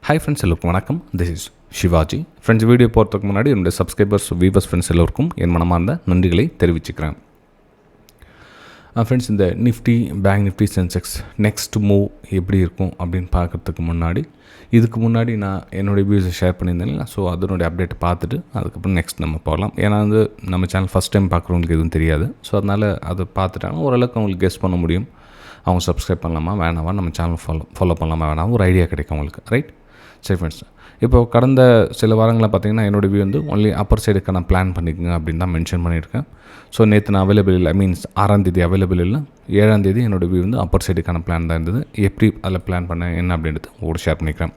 Hi friends, எல்லோருக்கும் வணக்கம். This is Shivaji. Friends, video போகிறதுக்கு முன்னாடி என்னுடைய சப்ஸ்கிரைபர்ஸ், வியூவர்ஸ், ஃப்ரெண்ட்ஸ் எல்லோருக்கும் என் மனமார்ந்த நன்றிகளை தெரிவிச்சுக்கிறேன். ஃப்ரெண்ட்ஸ், இந்த Nifty, bank Nifty, Sensex next move எப்படி இருக்கும் அப்படின்னு பார்க்குறதுக்கு இதுக்கு முன்னாடி நான் என்னுடைய வியூஸை ஷேர் பண்ணியிருந்தேன். ஸோ அதனுடைய அப்டேட் பார்த்துட்டு அதுக்கப்புறம் நெக்ஸ்ட் நம்ம போகலாம். ஏன்னா நம்ம சேனல் ஃபஸ்ட் டைம் பார்க்குறவங்களுக்கு எதுவும் தெரியாது. ஸோ அதனால் அதை பார்த்துட்டாங்கன்னா ஓரளவுக்கு அவங்களுக்கு கெஸ் பண்ண முடியும். அவங்க சப்ஸ்கிரைப் பண்ணலாமா வேணாமா, நம்ம சேனல் ஃபாலோ பண்ணலாமா வேணாமா, ஒரு ஐடியா கிடைக்கும் அவங்களுக்கு. ரைட்? சரி ஃப்ரெண்ட்ஸ், இப்போ கடந்த சில வாரங்களில் பார்த்தீங்கன்னா என்னோடய வியூ ஒன்லி அப்பர் சைடுக்கான பிளான் பண்ணிக்கோங்க அப்படின்னு தான் மென்ஷன் பண்ணியிருக்கேன். ஸோ நேற்று நான் அவைலபிள் இல்லை, மீன்ஸ் 6ஆம் தேதி அவைலபிள் இல்லை. 7ஆம் தேதி என்னோடய வியூ அப்பர் சைடுக்கான பிளான் தான் இருந்தது. எப்படி அதில் பிளான் பண்ணேன் என்ன அப்படின்றது உங்களோட ஷேர் பண்ணிக்கிறேன்.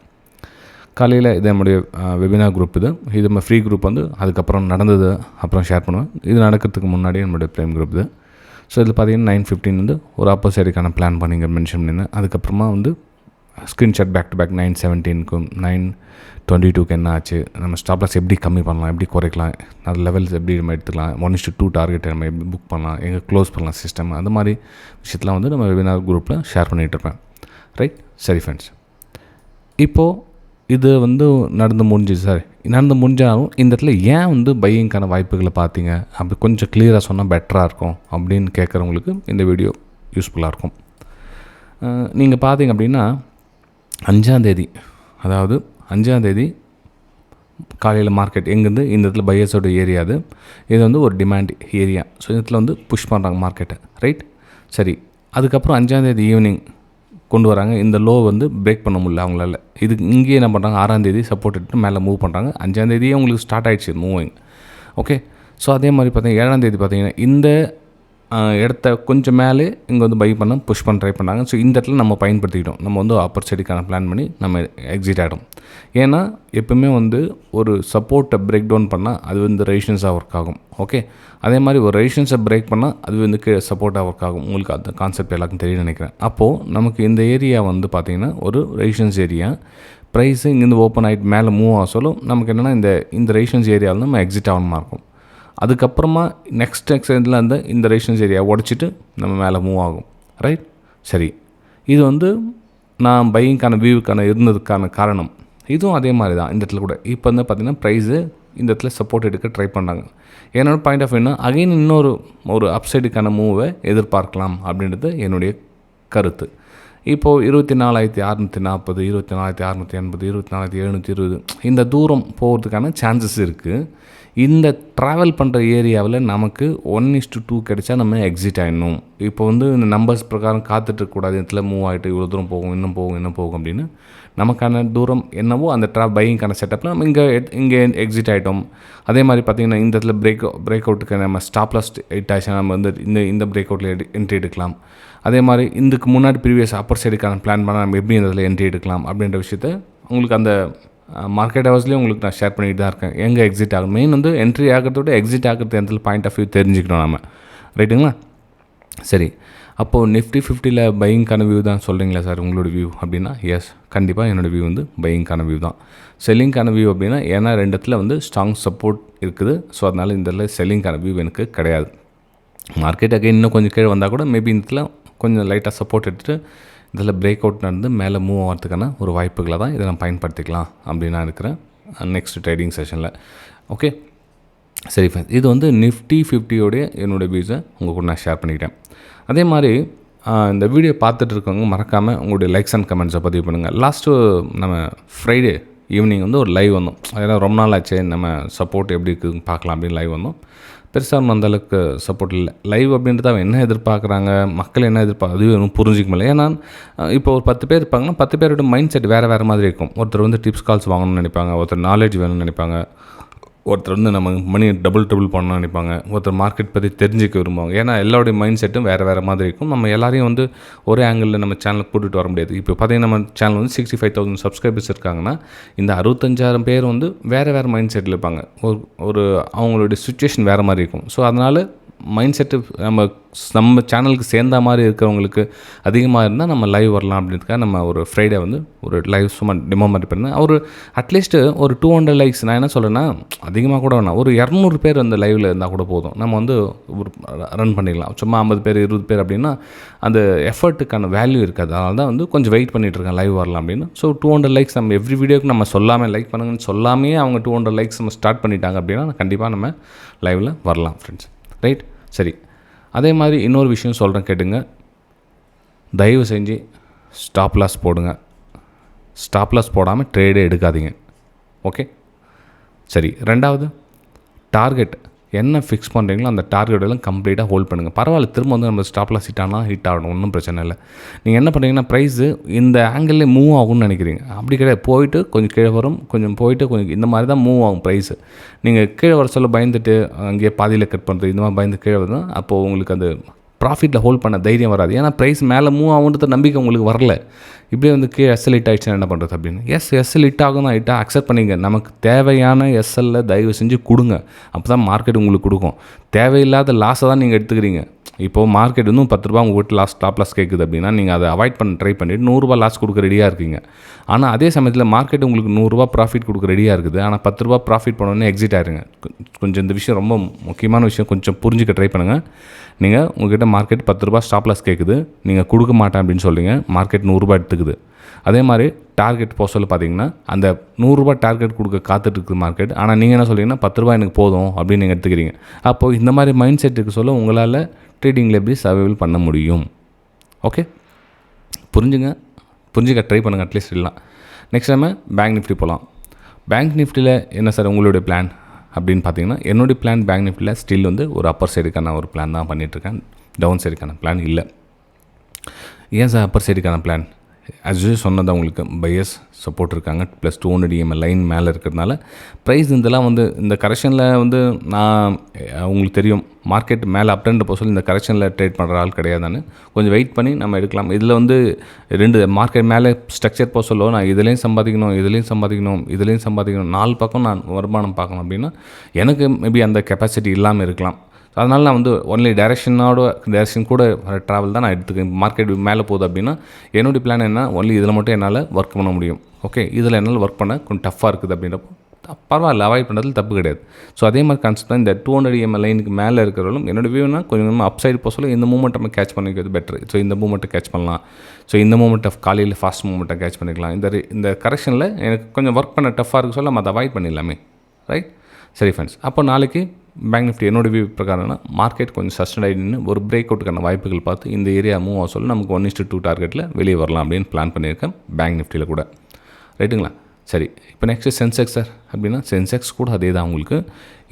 காலையில் இது நம்முடைய வெபினார் குரூப், இது நம்ம ஃப்ரீ குரூப் அதுக்கப்புறம் நடந்தது அப்புறம் ஷேர் பண்ணுவேன். இது நடக்கிறதுக்கு முன்னாடி நம்மளுடைய ப்ரைம் குரூப் இது. ஸோ இதில் பார்த்தீங்கன்னா 9:15 ஒரு அப்பர் சைடுக்கான பிளான் பண்ணிங்க மென்ஷன் பண்ணியிருந்தேன். அதுக்கப்புறமா ஸ்க்ரீன்ஷாட் பேக் டு பேக் 9:17க்கும் 9:22க்கு என்ன ஆச்சு, நம்ம ஸ்டாப்லாஸ் எப்படி கம்மி பண்ணலாம், எப்படி குறைக்கலாம், அது லெவல்ஸ் எப்படி நம்ம எடுத்துக்கலாம், 1:2 டார்கெட்டை நம்ம எப்படி புக் பண்ணலாம், எங்கே க்ளோஸ் பண்ணலாம் சிஸ்டம், அந்த மாதிரி விஷயத்தெலாம் நம்ம வெபினார் குரூப்பில் ஷேர் பண்ணிகிட்ருப்பேன். ரைட்? சரி ஃப்ரெண்ட்ஸ், இப்போது இது நடந்து முடிஞ்சாலும் இந்த இடத்துல ஏன் பையிங்கான வாய்ப்புகளை பார்த்தீங்க அப்படி கொஞ்சம் கிளியராக சொன்னால் பெட்டராக இருக்கும் அப்படின்னு கேட்குறவங்களுக்கு இந்த வீடியோ யூஸ்ஃபுல்லாக இருக்கும். நீங்கள் பார்த்தீங்க அப்படின்னா 5ஆம் தேதி, அதாவது 5ஆம் தேதி காலையில் மார்க்கெட் எங்கேருந்து இந்த இடத்துல பையர்ஸோட ஏரியா இது ஒரு டிமாண்ட் ஏரியா. ஸோ இதில் புஷ் பண்ணுறாங்க மார்க்கெட்டை. ரைட்? சரி, அதுக்கப்புறம் 5ஆம் தேதி ஈவினிங் கொண்டு வராங்க. இந்த லோ பிரேக் பண்ண முடியல அவங்களால. இங்கேயே என்ன பண்ணுறாங்க, 6ஆம் தேதி சப்போர்ட் எடுத்து மேலே மூவ் பண்ணுறாங்க. 5ஆம் தேதியே உங்களுக்கு ஸ்டார்ட் ஆகிடுச்சு மூவிங். ஓகே. ஸோ அதே மாதிரி பார்த்தீங்கன்னா 7ஆம் தேதி பார்த்தீங்கன்னா இந்த இடத்த கொஞ்சம் மேலே இங்கே பை பண்ண புஷ் பண்ண ட்ரை பண்ணாங்க. ஸோ இந்த இடத்துல நம்ம பயன்படுத்திக்கிட்டோம். நம்ம அப்பர் சைடுக்கான பிளான் பண்ணி நம்ம எக்ஸிட் ஆகிடும். ஏன்னா எப்பவுமே ஒரு சப்போர்ட்டை பிரேக் டவுன் பண்ணால் அது ரெசிஸ்டன்ஸாக ஒர்க் ஆகும். ஓகே. அதே மாதிரி ஒரு ரெசிஸ்டன்ஸை பிரேக் பண்ணால் அது கீழே சப்போர்ட்டாக ஒர்க் ஆகும். உங்களுக்கு அந்த கான்செப்ட் எல்லாருக்கும் தெரியும் நினைக்கிறேன். அப்போது நமக்கு இந்த ஏரியா பார்த்திங்கன்னா ஒரு ரெசிஸ்டன்ஸ் ஏரியா. ப்ரைஸு இங்கேருந்து ஓப்பன் ஆகிட்டு மேலே மூவ் ஆக சொல்லும். நமக்கு என்னென்னா இந்த ரெசிஸ்டன்ஸ் ஏரியாவில் நம்ம எக்ஸிட் ஆகணுமா இருக்கும். அதுக்கப்புறமா நெக்ஸ்ட் எக்ஸைடில் இந்த ரெசிஸ்டன்ஸ் ஏரியா உடச்சிட்டு நம்ம மேலே மூவ் ஆகும். ரைட்? சரி, இது நான் பையிங்கான வியூவுக்கான இருந்ததுக்கான காரணம். இதுவும் அதே மாதிரி தான் இந்த இடத்துல கூட. இப்போ பார்த்திங்கன்னா ப்ரைஸு இந்த இடத்துல சப்போர்ட் எடுக்க ட்ரை பண்ணாங்க. என்னோடய பாயிண்ட் ஆஃப் வியூனா அகைன் இன்னொரு அப்சைடுக்கான மூவை எதிர்பார்க்கலாம் அப்படின்றது என்னுடைய கருத்து. இப்போது 24,640, 24,680, 24,720 இந்த தூரம் போகிறதுக்கான சான்சஸ் இருக்குது. இந்த ட்ராவல் பண்ணுற ஏரியாவில் நமக்கு 1:2 கிடைச்சா நம்ம எக்ஸிட் ஆகிடணும். இப்போ இந்த நம்பர்ஸ் பிரகாரம் காத்துட்ருக்கக்கூடாது. இடத்துல மூவ் ஆகிட்டு இவ்வளோ தூரம் போகும், இன்னும் போகும் அப்படின்னு நமக்கான தூரம் என்னவோ அந்த பையிங்கான செட்டப்பில் நம்ம இங்கே எக்ஸிட் ஆகிட்டோம். அதே மாதிரி பார்த்திங்கன்னா இந்த இடத்துல பிரேக் அவுட்டுக்கு நம்ம ஸ்டாப்லாஸ் ஹிட் ஆச்சுன்னா நம்ம இந்த பிரேக் அவுட்டில் என்ட்ரி எடுக்கலாம். அதே மாதிரி இதுக்கு முன்னாடி ப்ரீவியஸ் அப்பர் சைடுக்கான பிளான் பண்ணால் நம்ம எப்படி இந்த இதில் என்ட்ரி எடுக்கலாம் அப்படின்ற விஷயத்த உங்களுக்கு அந்த மார்க்கெட் ஹவர்ஸ்லேயும் உங்களுக்கு நான் ஷேர் பண்ணிட்டு தான் இருக்கேன். எங்கே எக்ஸிட் ஆகும், மெயின் என்ட்ரி ஆகிறத விட எக்ஸிட் ஆகிறது எந்த பாயிண்ட் ஆஃப் வியூ தெரிஞ்சுக்கணும் நம்ம. ரைட்டுங்களா? சரி, அப்போது நிஃப்டி 50ல் பையிங்கான வியூ தான் சொல்கிறீங்களா சார் உங்களோட வியூ அப்படின்னா, எஸ், கண்டிப்பாக என்னோடய வியூ பையிங்கான வியூ தான். செல்லிங்கான வியூ அப்படின்னா ஏன்னா ரெண்டு இடத்துல ஸ்ட்ராங் சப்போர்ட் இருக்குது. ஸோ அதனால் இந்த இடத்துல செல்லிங்கான வியூ எனக்கு கிடையாது. மார்க்கெட் அகைன் இன்னும் கொஞ்சம் கீழே வந்தால் கூட மேபி இந்த இடத்துல கொஞ்சம் லைட்டாக சப்போர்ட் எடுத்துகிட்டு இதில் பிரேக் அவுட் நடந்து மேலே மூவ் ஆகிறதுக்கான ஒரு வாய்ப்புகளை தான் இதை நான் பயன்படுத்திக்கலாம் அப்படின்னு நான் இருக்கிறேன் நெக்ஸ்ட் ட்ரேடிங் செஷனில். ஓகே. சரி ஃப்ரெண்ட்ஸ், இது நிஃப்டி 50யோடைய என்னோடய வியூஸை உங்கள் கூட நான் ஷேர் பண்ணிக்கிட்டேன். அதே மாதிரி இந்த வீடியோ பார்த்துட்டு இருக்கவங்க மறக்காமல் உங்களுடைய லைக்ஸ் அண்ட் கமெண்ட்ஸை பதிவு பண்ணுங்கள். லாஸ்ட்டு நம்ம ஃப்ரைடே ஈவினிங் ஒரு லைவ் வந்தோம். அதெல்லாம் ரொம்ப நாள் ஆச்சு, நம்ம சப்போர்ட் எப்படி இருக்குதுன்னு பார்க்கலாம் அப்படின்னு லைவ் வந்தோம். பெருசாக அந்தளவுக்கு சப்போர்ட் இல்லை. லைவ் அப்படின்றது அவன் என்ன எதிர்பார்க்குறாங்க, மக்கள் என்ன அதுவும் ஒன்றும் புரிஞ்சிக்க முடியல. ஏன்னா இப்போ ஒரு 10 பேர் இருப்பாங்கன்னா 10 பேரோட மைண்ட் செட் வேறு மாதிரி இருக்கும். ஒருத்தர் டிப்ஸ் கால்ஸ் வாங்கணும்னு நினைப்பாங்க, ஒருத்தர் நாலேஜ் வேணும்னு நினைப்பாங்க, ஒருத்தர் நம்ம மணி டபுள் பண்ணணும்னு நினைப்பாங்க, ஒருத்தர் மார்க்கெட் பற்றி தெரிஞ்சுக்க விரும்புவாங்க. ஏன்னா எல்லாருடைய மைண்ட் செட்டும் வேறு மாதிரி இருக்கும். நம்ம எல்லாரையும் ஒரே ஆங்கிளில் நம்ம சேனலுக்கு கூட்டிகிட்டு வர முடியாது. இப்போ பார்த்தீங்கன்னா நம்ம சேனல் 65,000 சப்ஸ்கிரைபர்ஸ் இருக்காங்கன்னா இந்த 65,000 பேர் வேறு மைண்ட் செட்டில் இருப்பாங்க. ஒரு அவங்களுடைய சுச்சுவேஷன் வேறு மாதிரி இருக்கும். ஸோ அதனால் மைண்ட் செட்டு நம்ம சேனலுக்கு சேர்ந்த மாதிரி இருக்கிறவங்களுக்கு அதிகமாக இருந்தால் நம்ம லைவ் வரலாம் அப்படின்றதுக்காக நம்ம ஒரு ஃப்ரைடே வந்து ஒரு லைவ் சும்மா டெமோ மாதிரி பண்ணேன். ஒரு அட்லீஸ்ட்டு ஒரு 200 லைக்ஸ், நான் என்ன சொல்கிறேன்னா அதிகமாக கூட வேணாம், ஒரு 200 பேர் அந்த லைவில் இருந்தால் கூட போதும். நம்ம வந்து ஒரு ரன் பண்ணிடலாம். சும்மா 50 பேர் 20 பேர் அப்படின்னா அந்த எஃபர்ட்டுக்கான வேல்யூ இருக்காது. அதனால தான் வந்து கொஞ்சம் வெயிட் பண்ணிகிட்டு இருக்கேன் லைவ் வரலாம் அப்படின்னு. ஸோ 200 லைக்ஸ் நம்ம எவ்ரி வீடியோக்கு நம்ம சொல்லாமல் லைக் பண்ணுங்கன்னு சொல்லாமே அவங்க 200 லைக்ஸ் நம்ம ஸ்டார்ட் பண்ணிட்டாங்க அப்படின்னா கண்டிப்பாக நம்ம லைவில் வரலாம் ஃப்ரெண்ட்ஸ். ரைட், சரி. அதே மாதிரி இன்னொரு விஷயம் சொல்கிறேன் கேட்டுங்க. தயவு செஞ்சு ஸ்டாப் லாஸ் போடுங்க. ஸ்டாப் லாஸ் போடாமல் ட்ரேடே எடுக்காதீங்க. ஓகே, சரி. ரெண்டாவது, டார்கெட் என்ன ஃபிக்ஸ் பண்ணுறீங்களோ அந்த டார்கெட்டெல்லாம் கம்ப்ளீட்டாக ஹோல்ட் பண்ணுங்கள். பரவாயில்ல, திரும்ப வந்து நம்ம ஸ்டாப் லாஸ் ஹிட் ஆகணும், ஒன்றும் பிரச்சனை இல்லை. நீங்கள் என்ன பண்ணுறீங்கன்னா ப்ரைஸு இந்த ஆங்கிள்லே மூவ் ஆகும்னு நினைக்கிறீங்க. அப்படி கிடையாது. போயிட்டு கொஞ்சம் கீழே வரும், கொஞ்சம் போயிட்டு கொஞ்சம் இந்த மாதிரி தான் மூவ் ஆகும் ப்ரைஸு. நீங்கள் கீழே வர சொல்ல பயந்துட்டு அங்கேயே பாதியில் கட் பண்ணுறது இந்த மாதிரி பயந்து கீழே வரும். அப்போது உங்களுக்கு அந்த ப்ராஃபிட்டில் ஹோல்ட் பண்ண தைரியம் வராது. ஏன்னா ப்ரைஸ் மேலே மூவ் ஆகுன்றது நம்பிக்கை உங்களுக்கு வரல. இப்படியே வந்து கீழே எஸ்எல் ஹிட் ஆகிடுச்சுன்னா என்ன பண்ணுறது அப்படின்னு. எஸ்எல் ஹிட் ஆகும் தான், ஹிட்டாக அக்செப்ட் பண்ணிங்க. நமக்கு தேவையான எஸ்எல்ல தயவு செஞ்சு கொடுங்க. அப்போ தான் மார்க்கெட் உங்களுக்கு கொடுக்கும். தேவையில்லாத லாஸை தான் நீங்கள் எடுத்துக்கிறீங்க. இப்போது மார்க்கெட் இன்னும் 10 ரூபா உங்கள் வீட்டில் ஸ்டாப் லாஸ் கேட்குது அப்படின்னா நீங்கள் அதை அவாய்ட் பண்ண ட்ரை பண்ணிவிட்டு 100 ரூபா லாஸ் கொடுக்க ரெடியாக இருக்கீங்க. ஆனால் அதே சமயத்தில் மார்க்கெட் உங்களுக்கு 100 ரூபா ப்ராஃபிட் கொடுக்க ரெடியாக இருக்குது. ஆனால் 10 ரூபா ப்ராஃபிட் பண்ணோன்னே எக்ஸிட் ஆயிருங்க. கொஞ்சம் இந்த விஷயம் ரொம்ப முக்கியமான விஷயம், கொஞ்சம் புரிஞ்சுக்க ட்ரை பண்ணுங்கள். நீங்கள் உங்கள்கிட்ட மார்க்கெட் 10 ரூபா ஸ்டாப் லாஸ் கேட்குது, நீங்கள் கொடுக்க மாட்டேன் அப்படின்னு சொல்கிறீங்க. மார்க்கெட் 100 ரூபா எடுத்துக்குது. அதே மாதிரி டார்கெட் போக சொல்ல பார்த்தீங்கன்னா அந்த 100 ரூபா டார்கெட் கொடுக்க காத்துட்டு இருக்குது மார்க்கெட். ஆனால் நீங்கள் என்ன சொல்கிறீங்கன்னா 10 ரூபா எனக்கு போதும் அப்படின்னு நீங்கள் எடுத்துக்கிறீங்க. அப்போது இந்த மாதிரி மைண்ட் செட்டுக்கு சொல்ல உங்களால் ட்ரேடிங்கில் எப்படி சர்வைவல் பண்ண முடியும்? ஓகே, புரிஞ்சுக்க ட்ரை பண்ணுங்கள் அட்லீஸ்ட். இல்லை நெக்ஸ்ட் நம்ம பேங்க் நிஃப்டி போகலாம். பேங்க் நிஃப்டியில் என்ன சார் உங்களுடைய பிளான் அப்படின்னு பார்த்தீங்கன்னா, என்னுடைய பிளான் பேங்க் நிஃப்டியில் ஸ்டில் வந்து ஒரு அப்பர் சைடுக்கான ஒரு பிளான் தான் பண்ணிகிட்ருக்கேன். டவுன் சைடுக்கான பிளான் இல்லை. ஏன் சார் அப்பர் சைடுக்கான பிளான்? ஆஸ் யூ சொன்னது உங்களுக்கு பையர்ஸ் சப்போர்ட் இருக்காங்க, ப்ளஸ் 200 EMA லைன் மேலே இருக்கிறதுனால ப்ரைஸ் இதெல்லாம் வந்து இந்த கரெக்ஷனில் வந்து நான் உங்களுக்கு தெரியும் மார்க்கெட் மேலே அப்டெண்ட் போக சொல்லி இந்த கரெக்ஷனில் ட்ரேட் பண்ணுற ஆள் கிடையாதுன்னு கொஞ்சம் வெயிட் பண்ணி நம்ம எடுக்கலாம். இதில் வந்து 2 மார்க்கெட் மேலே ஸ்ட்ரக்சர் போக சொல்லுவோம், நான் இதுலேயும் சம்பாதிக்கணும் 4 பக்கம் நான் வருமானம் பார்க்கணும் அப்படின்னா எனக்கு மேபி அந்த கெப்பாசிட்டி இல்லாமல் இருக்கலாம். அதனால் நான் வந்து ஒன்லி டைரெக்ஷன் கூட ட்ராவல் தான் நான் எடுத்துக்கேன். மார்க்கெட் மேலே போகுது அப்படின்னா என்னுடைய பிளான் என்ன, ஒன்லி இதில் மட்டும் என்னால் ஒர்க் பண்ண முடியும். ஓகே, இதில் என்னால் ஒர்க் பண்ண கொஞ்சம் டஃப்பாக இருக்குது அப்படின்றப்போ பரவாயில்ல, அவாய்ட் பண்ணுறதுல தப்பு கிடையாது. ஸோ அதே மாதிரி கான்செப்ட் தான் இந்த 200 EMA லைனுக்கு மேலே இருக்கிறவங்களும் என்னோடய வியூனா கொஞ்சம் அப் சைடு போக சொல்ல இந்த மூமெண்ட் நம்ம கேட்ச் பண்ணிக்கிறது பெட்டர். ஸோ இந்த மூமெண்ட்டை கேட்ச் பண்ணலாம். ஸோ இந்த மூமெண்ட் ஆஃப் காலையில் ஃபாஸ்ட் மூமெண்ட்டை கேட்ச் பண்ணிக்கலாம். இந்த கரெக்ஷனில் எனக்கு கொஞ்சம் ஒர்க் பண்ண டஃப்பாக இருக்குது சொல்ல நம்ம அதை அவாய்ட் பண்ணிடலாமே. ரைட், சரி ஃப்ரெண்ட்ஸ். அப்போ நாளைக்கு பேங்க் நிஃப்டி என்னோடய வியூ பிரகாரம்னா மார்க்கெட் கொஞ்சம் சஸ்டெண்ட் ஆகிடுன்னு ஒரு பிரேக் அவுட்டுக்கான வாய்ப்புகள் பார்த்து இந்த ஏரியா மூவ் ஆக சொல்ல நமக்கு 1:2 டார்கெட்டில் வெளியே வரலாம் அப்படின்னு பிளான் பண்ணியிருக்கேன் பேங்க் நிஃப்டியில் கூட. ரைட்டுங்களா? சரி, இப்போ நெக்ஸ்ட்டு சென்செக்ஸ் சார் அப்படின்னா சென்செக்ஸ் கூட அதே தான். உங்களுக்கு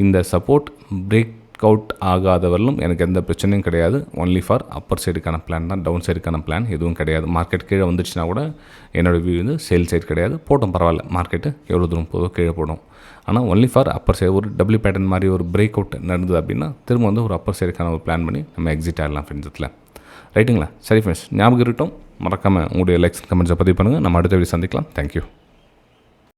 இந்த சப்போர்ட் பிரேக் அவுட் ஆகாதவர்களும் எனக்கு எந்த பிரச்சனையும் கிடையாது. ஒன்லி ஃபார் அப்பர் சைடுக்கான பிளான் தான், டவுன் சைடுக்கான பிளான் எதுவும் கிடையாது. மார்க்கெட் கீழே வந்துடுச்சுன்னா கூட என்னோடய வியூ வந்து சேல் சைடு கிடையாது. போட்டோம் பரவாயில்ல, மார்க்கெட்டு எவ்வளோ தூரம் போதோ கீழே போடும். ஆனால் ஒன்லி ஃபார் அப்பர் சைடு ஒரு டபுள்யூ பேட்டர்ன் மாதிரி ஒரு பிரேக் அவுட் நடந்தது அப்படின்னா திரும்ப வந்து ஒரு அப்பர் சைடுக்கான ஒரு பிளான் பண்ணி நம்ம எக்ஸிட் ஆகலாம் ஃப்ரெண்ட்ஸில். ரைட்டுங்களா? சரி ஃப்ரெண்ட்ஸ், ஞாபகம் இருக்கட்டும், மறக்காமல் உங்களுடைய லைக்ஸ் கமெண்ட்ஸை பதிவு பண்ணுங்கள். நம்ம அடுத்த வீடியோ சந்திக்கலாம். தேங்க்யூ.